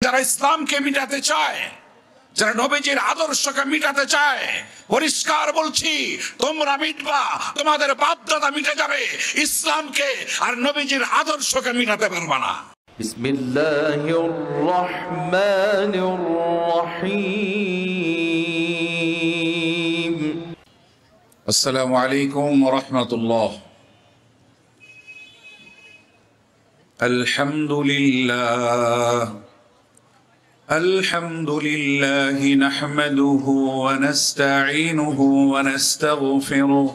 যারা ইসলামকে মিটাতে চায়, যারা নবীজির আদর্শকে মিটাতে চায়, পরিষ্কার বলছি, তোমরা মিটবা, তোমাদের বাপদাদা মিটে যাবে, ইসলামকে আর নবীজির আদর্শকে মিটাতে পারবা না। বিসমিল্লাহির রহমানির রহিম। আসসালামু আলাইকুম ওয়া রাহমাতুল্লাহ। আলহামদুলিল্লাহ الحمد لله نحمده ونستعينه ونستغفره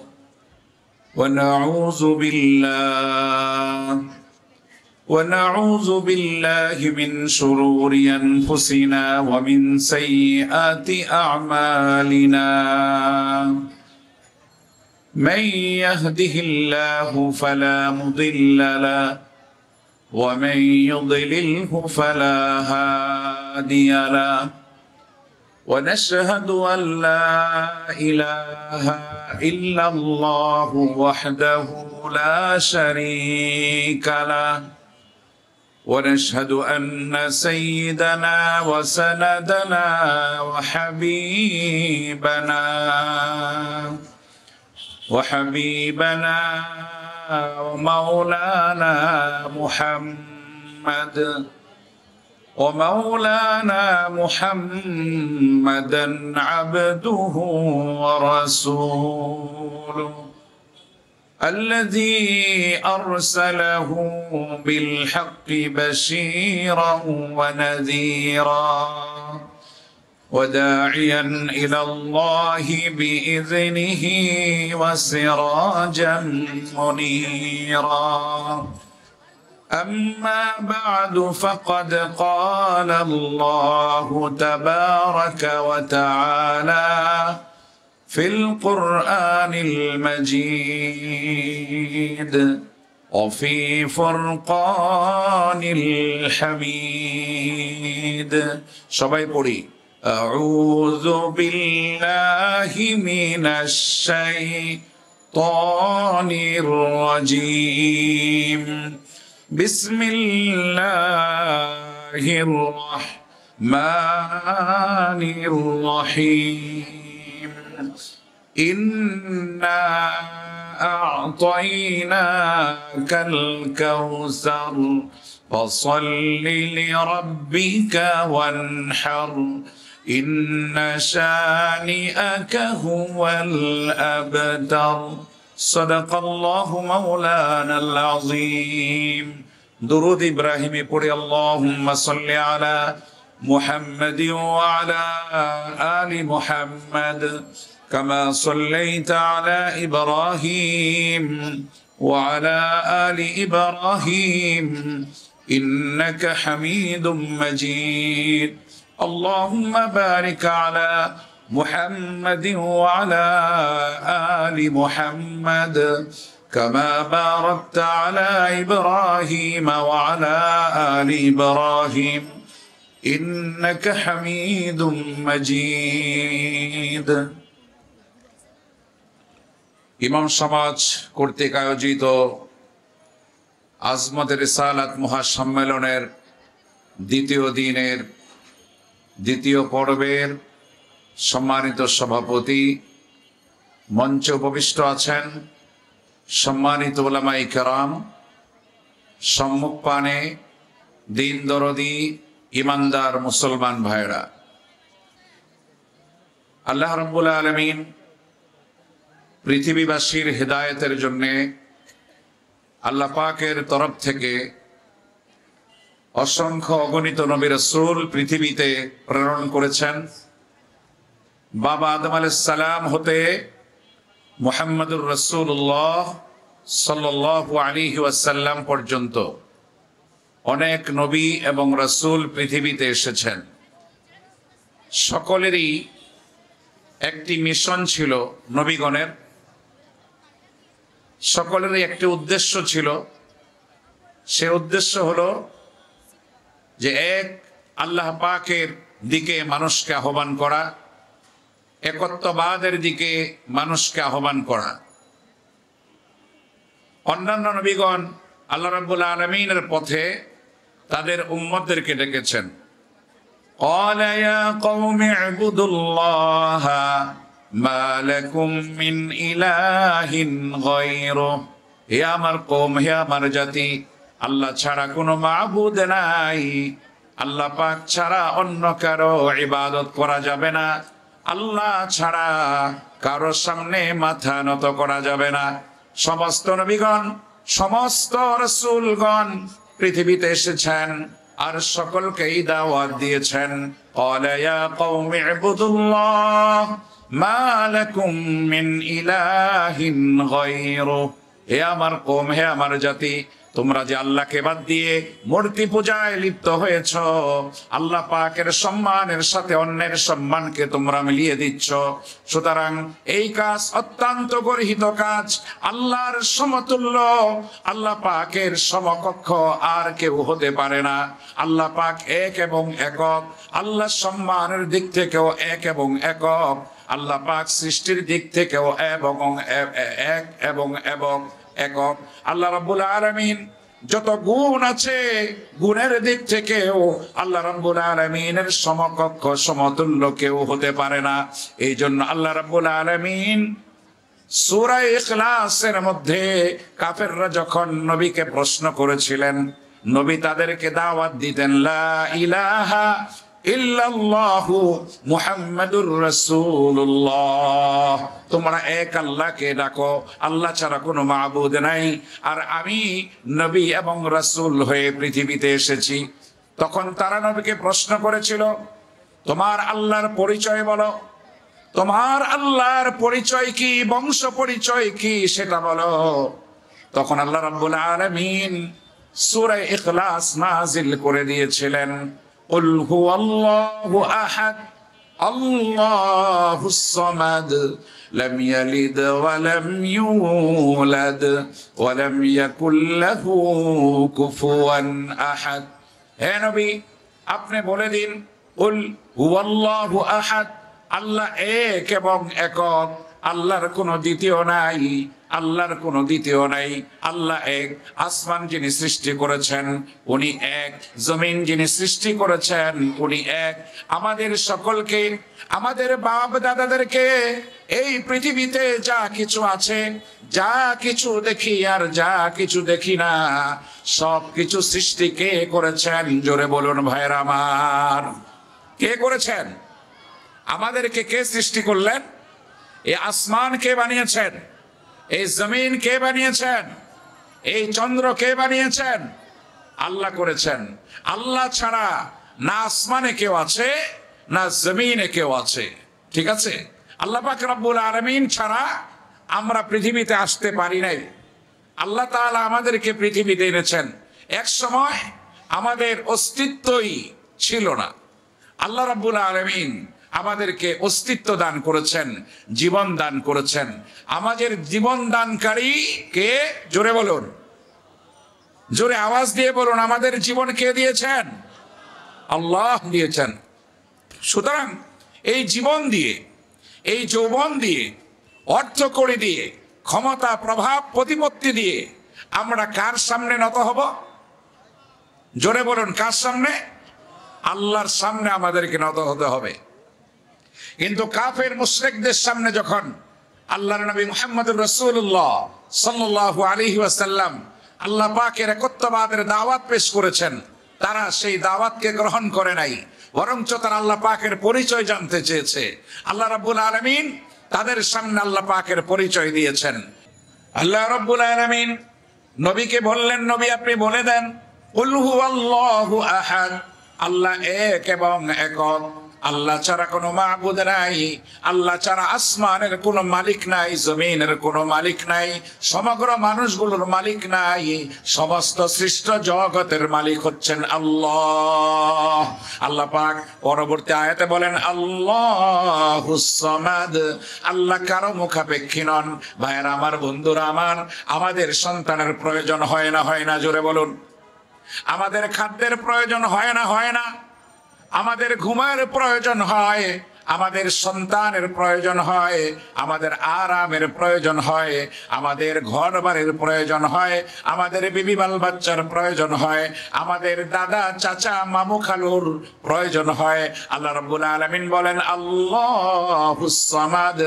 ونعوذ بالله من شرور أنفسنا ومن سيئات أعمالنا. من يهده الله فلا مضل له ومن يضلله فلا هادي له. ونشهد أن لا إله إلا الله وحده لا شريك له. ونشهد أن سيدنا وسندنا وحبيبنا ومولانا محمدا عبده ورسوله الذي أرسله بالحق بشيرا ونذيرا وداعيا إلى الله بإذنه وسراجا منيرا. أما بعد فقد قال الله تبارك وتعالى في القرآن المجيد وفي فرقان الحميد. সবাই পড়ি أعوذ بالله من الشيطان الرجيم. بسم الله الرحمن الرحيم. إنا أعطيناك الكوثر فصل لربك وانحر إن شانئك هو الأبتر. صدق الله مولانا العظيم. درود إبراهيم পড়ে اللهم صل على محمد وعلى آل محمد كما صليت على إبراهيم وعلى آل إبراهيم إنك حميد مجيد. اللهم بارك على محمد وعلى آل محمد كما باركت على إبراهيم وعلى آل إبراهيم إنك حميد مجيد. ইমাম সমাজ কর্তৃক আয়োজিত আজমতের রিসালাত মহাসম্মেলনের দ্বিতীয় দিনের দ্বিতীয় পর্বের সম্মানিত সভাপতি, মঞ্চে উপবিষ্ট আছেন সম্মানিত উলামায়ে কেরাম, সম্মুখ পানে দিন দরদি ইমানদার মুসলমান ভাইরা, আল্লাহ রাব্বুল আলামিন পৃথিবীবাসীর হেদায়েতের জন্য আল্লাহ পাকের তরফ থেকে অসংখ্য অগণিত নবী রাসূল পৃথিবীতে প্রেরণ করেছেন। বাবা আদম আলাইহিস সালাম হতে মুহাম্মদুর রাসূলুল্লাহ সাল্লাল্লাহু আলাইহি ওয়াসাল্লাম পর্যন্ত অনেক নবী এবং রাসূল পৃথিবীতে এসেছেন। সকলেরই একটি মিশন ছিল নবীগণের, সকলেরই একটি উদ্দেশ্য ছিল। সে উদ্দেশ্য হলো যে এক আল্লাহ পাকের দিকে মানুষকে আহ্বান করা, একত্ববাদের দিকে মানুষকে আহ্বান করা। অন্যান্য নবীগণ আল্লাহ রাব্বুল আলামিনের পথে তাদের উম্মতদেরকে ডেকেছেন, قال يا قوم اعبدوا الله ما لكم من إله غيره হে আমার কওম, হে আমার জাতি, আল্লাহ ছাড়া কোনো মাবুদ নাই। আল্লাহ পাক ছাড়া অন্য কারো ইবাদত করা যাবে না। আল্লাহ ছাড়া কারো সামনে মাথা নত করা যাবে না। সমস্ত নবীগণ, সমস্ত রাসূলগণ পৃথিবীতে এসেছেন আর সকলকেই দাওয়াত দিয়েছেন। قال يا قوم اعبدوا الله ما لكم من إله غيره হে আমার কওম, হে আমার জাতি, তোমরা যে আল্লাহকে বাদ দিয়ে মূর্তি পূজায় লিপ্ত হয়েছ, আল্লাহ পাকের সম্মানের সাথে অন্যের সম্মানকে তোমরা মিলিয়ে দিচ্ছ। সুতরাং এই কাজ অত্যন্ত গর্হিত কাজ। আল্লাহর সমতুল্য, আল্লাহ পাকের সমকক্ষ আর কেউ হতে পারে না। আল্লাহ পাক এক এবং একক। আল্লাহ সম্মানের দিক থেকেও এক এবং একক। আল্লাহ পাক সৃষ্টির দিক থেকেও এক এবং একক। আল্লাহ রাব্বুল আলামিন যত গুণ আছে, গুণের দিক থেকেও আল্লাহ রাব্বুল আলামিনের সমকক্ষ সমতুল্য কেউ হতে পারে না। এই জন্য আল্লাহ রাব্বুল আলামিন সূরা ইখলাসের মধ্যে কাফেররা যখন নবীকে প্রশ্ন করেছিলেন, নবী তাদেরকে দাওয়াত দিতেন, লা ইলাহা ইল্লাল্লাহু মুহাম্মাদুর রাসূলুল্লাহ, তোমরা এক আল্লাহকে ডাকো, আল্লাহ ছাড়া কোনো মাবুদ নাই, আর আমি নবী এবং রাসূল হয়ে পৃথিবীতে এসেছি। তখন তারা নবীকে প্রশ্ন করেছিল, তোমার আল্লাহর পরিচয় বলো, তোমার আল্লাহর পরিচয় কি, বংশ পরিচয় কি সেটা বলো। তখন আল্লাহ রাব্বুল আলামিন সূরা ইখলাস নাযিল করে দিয়েছিলেন, قل هو الله أحد الله الصمد لم يلد ولم يولد ولم يكن له كفوا أحد হে নবী, আপনি বলে দিন, قل هو الله أحد, আল্লাহ এক এবং একক, আল্লাহর কোনো দ্বিতীয় নাই, আল্লাহর কোনো দ্বিতীয় নাই। আল্লাহ এক। আসমান যিনি সৃষ্টি করেছেন উনি এক, জমিন যিনি সৃষ্টি করেছেন উনি এক। আমাদের সকলকে, আমাদের বাপ দাদাদেরকে এই পৃথিবীতে যা কিছু আছে, যা কিছু দেখি আর যা কিছু দেখি না, সব কিছু সৃষ্টি কে করেছেন? জোরে বলুন ভাইরা আমার, কে করেছেন? আমাদেরকে কে সৃষ্টি করলেন? এই আসমান কে বানিয়েছেন? এই জমিন কে বানিয়েছেন? এই চন্দ্র কে বানিয়েছেন? আল্লাহ করেছেন। আল্লাহ ছাড়া না আসমানে কেউ আছে, না জমিনে কেউ আছে। ঠিক আছে? আল্লাহ পাক রব্বুল আলামিন ছাড়া আমরা পৃথিবীতে আসতে পারি নাই। আল্লাহ তাআলা আমাদেরকে পৃথিবীতে এনেছেন। এক সময় আমাদের অস্তিত্বই ছিল না। আল্লাহ রাব্বুল আলামিন আমাদেরকে অস্তিত্ব দান করেছেন, জীবন দান করেছেন। আমাদের জীবন দানকারী কে? জোরে বলুন, জোরে আওয়াজ দিয়ে বলুন, আমাদের জীবন কে দিয়েছেন? আল্লাহ দিয়েছেন। সুতরাং এই জীবন দিয়ে, এই যৌবন দিয়ে, অর্থকড়ি দিয়ে, ক্ষমতা, প্রভাব, প্রতিপত্তি দিয়ে আমরা কার সামনে নত হব? জোরে বলুন, কার সামনে? আল্লাহর সামনে আমাদেরকে নত হতে হবে। কিন্তু কাফের মুশরিকদের সামনে যখন আল্লাহর নবী মুহাম্মদুর রাসূলুল্লাহ সাল্লাল্লাহু আলাইহি ওয়াসাল্লাম আল্লাহ পাকের একত্ববাদের দাওয়াত পেশ করেছেন, তারা সেই দাওয়াতকে গ্রহণ করে নাই, বরঞ্চ তারা আল্লাহ পাকের পরিচয় জানতে চেয়েছে। আল্লাহ রাব্বুল আলামিন তাদের সামনে আল্লাহ পাকের পরিচয় দিয়েছেন। আল্লাহ রাব্বুল আলামিন নবীকে বললেন, নবী আপনি বলে দেন, কুল হুয়াল্লাহু আহাদ, আল্লাহ এক এবং একক, আল্লাহ ছাড়া কোনো মাবুদ নাই, আল্লাহ ছাড়া আসমানের কোনো মালিক নাই, জমিনের কোনো মালিক নাই, সমগ্র মানুষগুলোর মালিক নাই, সমস্ত সৃষ্ট জগতের মালিক হচ্ছেন আল্লাহ। আল্লাহ পাক পরবর্তী আয়াতে বলেন, আল্লাহুস সামাদ, আল্লাহ কারো মুখাপেক্ষী নন। ভাইয়েরা আমার, বন্ধুরা আমার, আমাদের সন্তানের প্রয়োজন হয় না? হয় না? জোরে বলুন। আমাদের খাদ্যের প্রয়োজন হয় না? হয় না? আমাদের ঘুমের প্রয়োজন হয়, আমাদের সন্তানের প্রয়োজন হয়, আমাদের আরামের প্রয়োজন হয়, আমাদের ঘর বাড়ির প্রয়োজন হয়, আমাদের বিবি বাল বাচ্চার প্রয়োজন হয়, আমাদের দাদা চাচা মামু খালুর প্রয়োজন হয়। আল্লাহ রাব্বুল আলামিন বলেন আল্লাহুস সামাদ,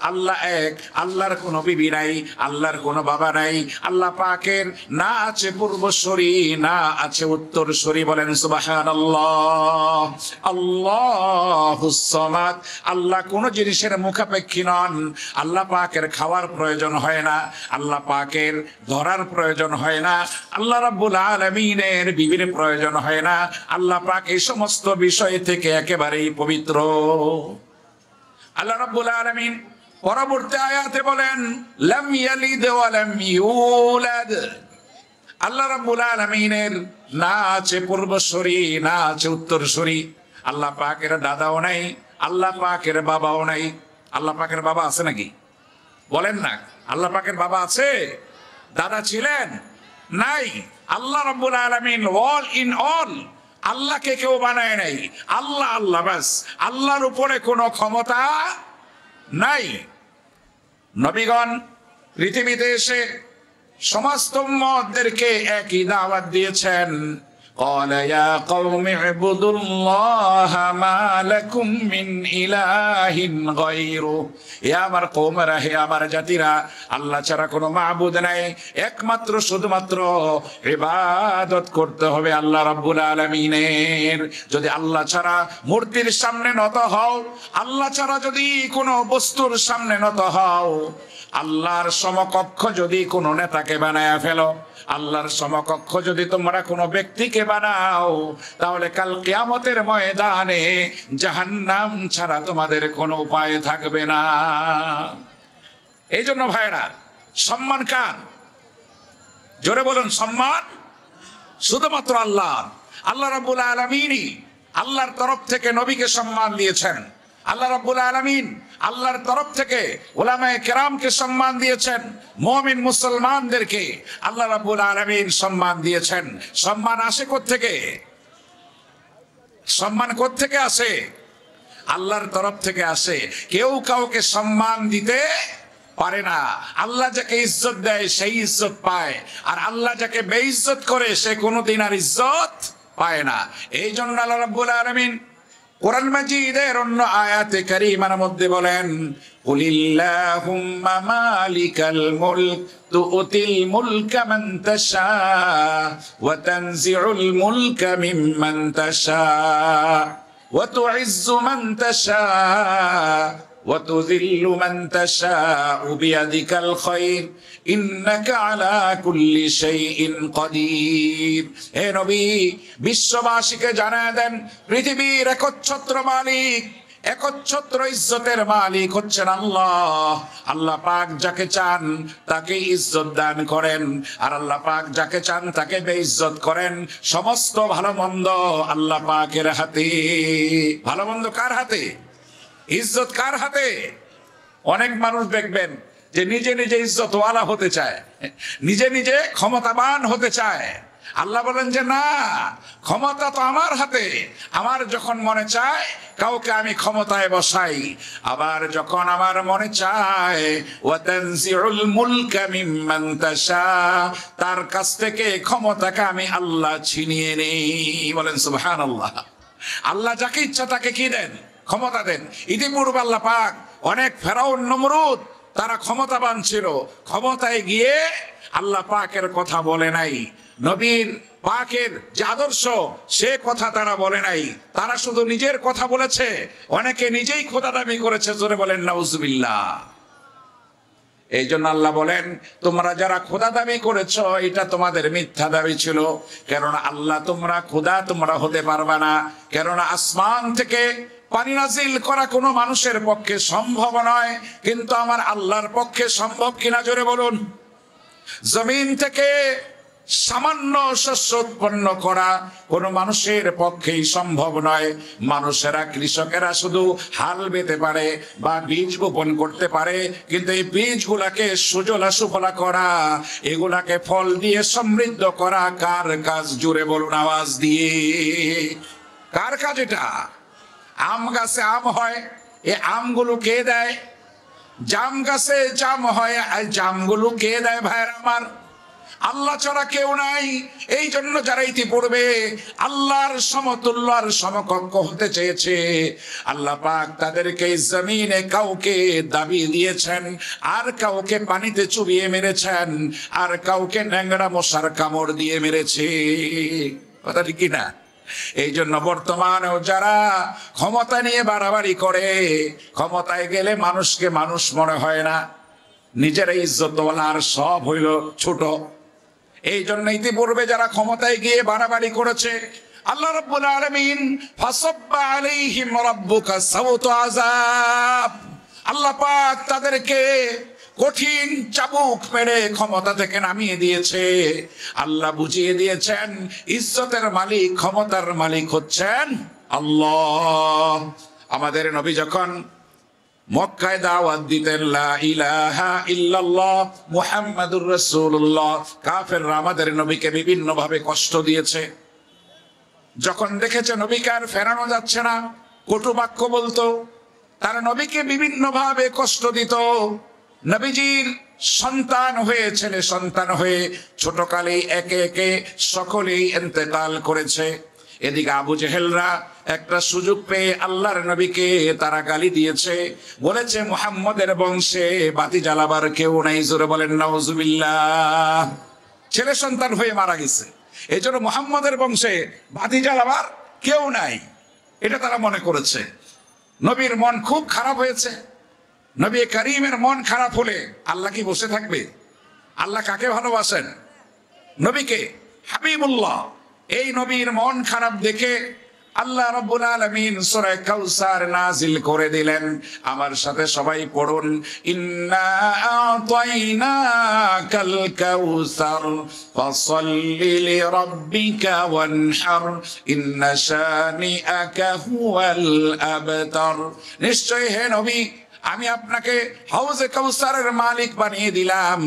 আল্লাহ এক, আল্লাহর কোনো বিবি নাই, আল্লাহর কোনো বাবা নাই, আল্লাহ পাকের না আছে পূর্বসূরি না আছে উত্তরসূরি। বলেন সুবহানাল্লাহ। আল্লাহুস সামাদ, আল্লাহ কোন জিনিসের মুখাপেক্ষী নন। আল্লাহ পাকের খাওয়ার প্রয়োজন হয় না, আল্লাহ পাকের ধরার প্রয়োজন হয় না, আল্লাহ রাব্বুল আলামিনের বিবির প্রয়োজন হয় না। আল্লাহ পাক এই সমস্ত বিষয় থেকে একেবারেই পবিত্র। আল্লাহ রাব্বুল আলামিন পরবর্তী আয়াতে বলেন লাম ইয়ালিদ ওয়া লাম ইউলাদ। আল্লাহ রাব্বুল আলামিনের না আছে পূর্বসূরি না আছে উত্তরসূরি। আল্লাহ পাকের দাদাও নাই, আল্লাহ পাকের বাবাও নাই। আল্লাহ পাকের বাবা আছে নাকি? বলেন না। আল্লাহ পাকের বাবা আছে? দাদা ছিলেন? নাই। আল্লাহ রাব্বুল আলামিন অল ইন অল। আল্লাহকে কেউ বানায় নাই, আল্লাহ আল্লাহ বাস। আল্লাহর উপরে কোনো ক্ষমতা নাই। নবীগণ পৃথিবীতে এসে সমস্ত উম্মতদেরকে একই দাওয়াত দিয়েছেন। قال يا قوم اعبدوا الله ما لكم من إله غيره। হে আমার কওমেরা, হে আমার জাতিরা, আল্লাহ ছাড়া কোনো মাবুদ নাই, একমাত্র শুধুমাত্র ইবাদত করতে হবে আল্লাহ রাব্বুল আলামিনের। যদি আল্লাহ ছাড়া মূর্তির সামনে নত হও, আল্লাহ ছাড়া যদি কোনো বস্তুর সামনে নত হও, আল্লাহর সমকক্ষ যদি কোনো নেতাকে বানায়া ফেলো, আল্লাহর সমকক্ষ যদি তোমরা কোনো ব্যক্তিকে বানাও, তাহলে কাল কিয়ামতের ময়দানে জাহান্নাম ছাড়া তোমাদের কোনো উপায় থাকবে না। এই জন্য ভাইরা, সম্মান কার? জোরে বলুন। সম্মান শুধুমাত্র আল্লাহ। আল্লাহ রাব্বুল আলামিনই আল্লাহর তরফ থেকে নবীকে সম্মান দিয়েছেন। আল্লাহ রাব্বুল আলামিন আল্লাহর তরফ থেকে উলামায়ে কেরামকে সম্মান দিয়েছেন। মুমিন মুসলমানদেরকে আল্লাহ রাব্বুল আলামিন সম্মান দিয়েছেন। সম্মান আসে কোত্থেকে? সম্মান কোত্থেকে আসে? আল্লাহর তরফ থেকে আসে। কেউ কাউকে সম্মান দিতে পারে না। আল্লাহ যাকে ইজ্জত দেয় সেই ইজ্জত পায়, আর আল্লাহ যাকে বেইজ্জত করে সে কোনোদিন আর ইজ্জত পায় না। এই জন্য আল্লাহ রাব্বুল আলামিন কোরআন মাজিদের অন্য আয়াতে কারিমার মধ্যে বলেন কুলিল্লাহুম্মা মালিকাল মুলক তুতিল মুলকা মান তাশা ওয়া তানজিউল মুলকা মিম্মান তাশা ওয়া তুইজ্জু মান তাশা ওয়া তুযিল্লু মান তাশা বিয়াদিকাল খায়র ইন্নাকা আলা কুল্লি শাইইন কাদির। হে নবী, বিশ্ববাসীকে জানায় দেন পৃথিবীর একচ্ছত্র মালিক, একচ্ছত্র ইজ্জতের মালিক হচ্ছেন আল্লাহ। আল্লাহ পাক যাকে চান তাকে ইজ্জত দান করেন, আর আল্লাহ পাক যাকে চান তাকে বেইজ্জত করেন। সমস্ত ভালো মন্দ আল্লাহ পাকের হাতে। ভালো মন্দ কার হাতে? ইজ্জত কার হাতে? অনেক মানুষ দেখবেন যে নিজে নিজে ইজ্জতওয়ালা হতে চায়, নিজে নিজে ক্ষমতাবান হতে চায়। আল্লাহ বলেন যে না, ক্ষমতা তো আমার হাতে। আমার যখন মনে চায় কাউকে আমি ক্ষমতায় বসাই, আবার যখন আমার মনে চায় ওয়া তানজিউল মুলকা মিম্মান তাশা, তার কাছ থেকে ক্ষমতাকে আমি আল্লাহ ছিনিয়ে নেই। বলেন সুবহানাল্লাহ। আল্লাহ যাকে ইচ্ছা তাকে কি দেন? ক্ষমতা দেন। ইতিপূর্বে আল্লাহ পাক অনেক ফেরাউন নমরুদ তারা ক্ষমতাবান ছিল, ক্ষমতায় গিয়ে আল্লাহ পাকের কথা বলে নাই। নবীর পাকের যে আদর্শ সে কথা তারা বলে নাই, তারা শুধু নিজের কথা বলেছে। অনেকে নিজেই খোদা দাবি করেছে। জোরে বলেন নাউজুবিল্লাহ। এই জন্য আল্লাহ বলেন তোমরা যারা খোদা দাবি করেছ এটা তোমাদের মিথ্যা দাবি ছিল। কেননা আল্লাহ তোমরা খোদা তোমরা হতে পারবে না। কেননা আসমান থেকে পানি নাজিল করা কোনো মানুষের পক্ষে সম্ভব নয়, কিন্তু আমার আল্লাহর পক্ষে সম্ভব কিনা জোরে বলুন। জমিন থেকে সামান্য শস্য উৎপন্ন করা কোনো মানুষের পক্ষেই সম্ভব নয়। মানুষেরা, কৃষকেরা শুধু হাল বেতে পারে বা বীজ বপন করতে পারে, কিন্তু এই বীজগুলাকে সুজলা সুফলা করা, এগুলাকে ফল দিয়ে সমৃদ্ধ করা কার কাজ? জুড়ে বলুন আওয়াজ দিয়ে। কার কাজ এটা? আম গাছে আম হয়, এই আমগুলো কে দেয়? জাম গাছে জাম হয়, আর জামগুলো কে দেয় ভাইয়ের আমার? আল্লাহ ছাড়া কেউ নাই। এই জন্য যারা ইতিপূর্বে আল্লাহর সমতুল্য আর সমকক্ষ হতে চেয়েছে, আল্লাহ পাক তাদেরকে জমিনে কাউকে দাবি দিয়েছেন, আর কাউকে পানিতে চুবিয়ে মেরেছেন, আর কাউকে ন্যাংরা মশার কামড় দিয়ে মেরেছে। কথা ঠিক কিনা? এই জন্য বর্তমানেও যারা ক্ষমতা নিয়ে বাড়াবাড়ি করে, ক্ষমতায় গেলে মানুষকে মানুষ মনে হয় না, নিজেরা ইজ্জতওয়ালা আর সব হইল ছোট। এই জন্য ইতিপূর্বে যারা ক্ষমতায় গিয়ে বাড়াবাড়ি করেছে, আল্লাহ রাব্বুল আলামিন ফাসাব্বা আলাইহিম রাব্বুকা সাওতা আযাব, আল্লাহ পাক তাদেরকে কঠিন চাবুক মেরে ক্ষমতা থেকে নামিয়ে দিয়েছে। আল্লাহ বুঝিয়ে দিয়েছেন ইজ্জতের মালিক, ক্ষমতার মালিক হচ্ছেন আল্লাহ। আমাদের নবী যখন মক্কায় দাওয়াত দিতেন, লা ইলাহা ইল্লাল্লাহ মুহাম্মাদুর রাসূলুল্লাহ, কাফেররা আমাদের নবীকে বিভিন্ন ভাবে কষ্ট দিয়েছে। যখন দেখেছে নবীকে আর ফেরানো যাচ্ছে না, কটু বাক্য বলতো, তারা নবীকে বিভিন্ন ভাবে কষ্ট দিত। নবীজির সন্তান হয়ে, ছেলে সন্তান হয়ে ছোটকালেই একে একে সকলেই ইন্তেকাল করেছে। এদিকে আবু জেহেলরা একটা সুযোগ পেয়ে আল্লাহর নবীকে তারা গালি দিয়েছে, বলেছে মুহাম্মদের বংশে বাতি জ্বালাবার কেউ নাই। জোরে বলেন নাউজুবিল্লাহ। ছেলে সন্তান হয়ে মারা গেছে, এই জন্য মুহাম্মদের বংশে বাতি জ্বালাবার কেউ নাই, এটা তারা মনে করেছে। নবীর মন খুব খারাপ হয়েছে। নবী করিমের মন খারাপ হলে আল্লাহ কি বসে থাকবে? আল্লাহ কাকে ভালোবাসেন? নবীকে, হাবিবুল্লাহ। এই নবীর মন খারাপ দেখে আল্লাহ রাব্বুল আলামিন সূরা কাউসার নাজিল করে দিলেন। আমার সাথে সবাই পড়ুন, ইন্না আতাইনাকাল কাউসার ফাসাল্লি লিরাব্বিকা ওয়ানহার ইন্না শানিআকা হুয়াল আবতার। নিশ্চয় হে নবী, আমি আপনাকে হাউজে কাউসারের মালিক বানিয়ে দিলাম।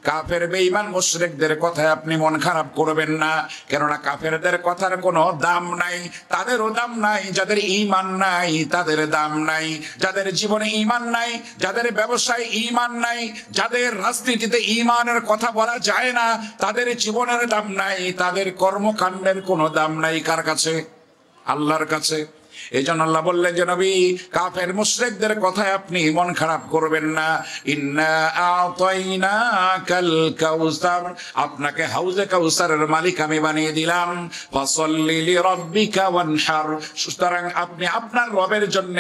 কাফের বেঈমান মুশরিকদের কথায় আপনি মন খারাপ করবেন না, কেননা কাফেরদের কথার কোনো দাম নাই, তাদেরও দাম নাই। যাদের ঈমান নাই তাদের দাম নাই, যাদের জীবনে ঈমান নাই, যাদের ব্যবসায় ঈমান নাই, যাদের রাজনীতিতে ঈমানের কথা বলা যায় না, তাদের জীবনের দাম নাই, তাদের কর্মকাণ্ডের কোনো দাম নাই। কার কাছে? আল্লাহর কাছে। এই জন্য আল্লাহ বললেন যে নবী, কাফের মুশরিকদের কথায় আপনি মন খারাপ করবেন না। ইন্না আতাইনাকাল কাউসার, আপনাকে হাউজে কাউসারের মালিক আমি বানিয়ে দিলাম। ফাসাল্লি লিরাব্বিকা ওয়ানহার, সুতরাং আপনি আপনার রবের জন্য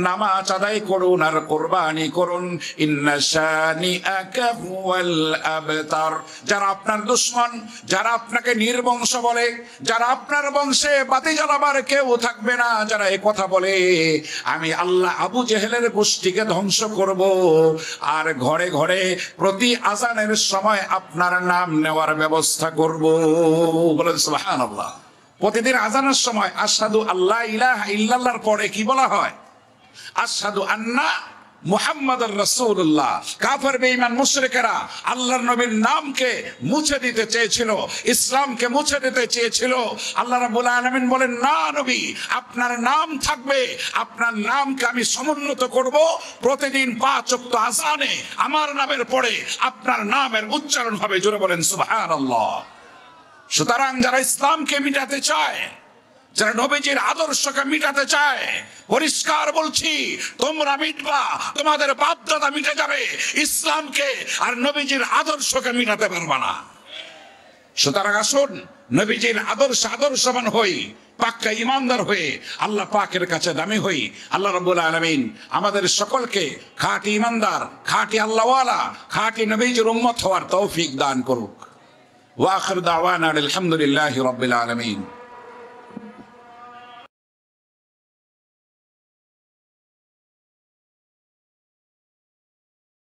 নামাজ আদায় করুন আর কুরবানি করুন। ইন্না শানিআকা হুয়াল আবতার, যারা আপনার দুশমন, যারা আপনাকে নির্বংশ বলে, যারা আপনার বংশে বাতি জ্বালাবার কেউ থাকবে না, যারা এই কথা বলে, আমি আল্লাহ আবু জেহেলের গোষ্ঠীকে ধ্বংস করব। আর ঘরে ঘরে প্রতি আজানের সময় আপনার নাম নেওয়ার ব্যবস্থা করব। বলেন সুবহানাল্লাহ। প্রতিদিন আজানের সময় আশহাদু আল্লা ইলাহা ইল্লাল্লাহর পরে কি বলা হয়? আশহাদু আন্না মুহাম্মাদুর রাসূলুল্লাহ। কাফের বেঈমান মুশরিকেরা আল্লাহর নবীর নামকে মুছে দিতে চেয়েছিল, ইসলামকে মুছে দিতে চেয়েছিল। আল্লাহ রাব্বুল আলামিন বলেন, না নবী, আপনার নাম থাকবে, আপনার নামকে আমি সমুন্নত করব। প্রতিদিন 5 ওয়াক্ত আযানে আমার নামের পরে আপনার নামের উচ্চারণ হবে। জোরে বলেন সুবহানাল্লাহ। সুতরাং যারা ইসলামকে মিটাতে চায়, যারা নবীজির আদর্শকে মিটাতে চায়, পরিষ্কার বলছি, তোমরা মিটবা, তোমাদের বাপদাদা মিটে যাবে, ইসলামকে আর নবীজির আদর্শকে মিটাতে পারবা না। সুতরাং আসুন নবীজির আদর্শবান হই, পাক্কা ইমানদার হয়ে আল্লাহ পাকের কাছে দামি হই। আল্লাহ রাব্বুল আলামিন আমাদের সকলকে খাঁটি ইমানদার, খাঁটি আল্লাহওয়ালা, খাঁটি নবীজির উম্মত হওয়ার তৌফিক দান করুক। ওয়া আখির দাওয়ানা আলহামদুলিল্লাহি রাব্বিল আলামিন।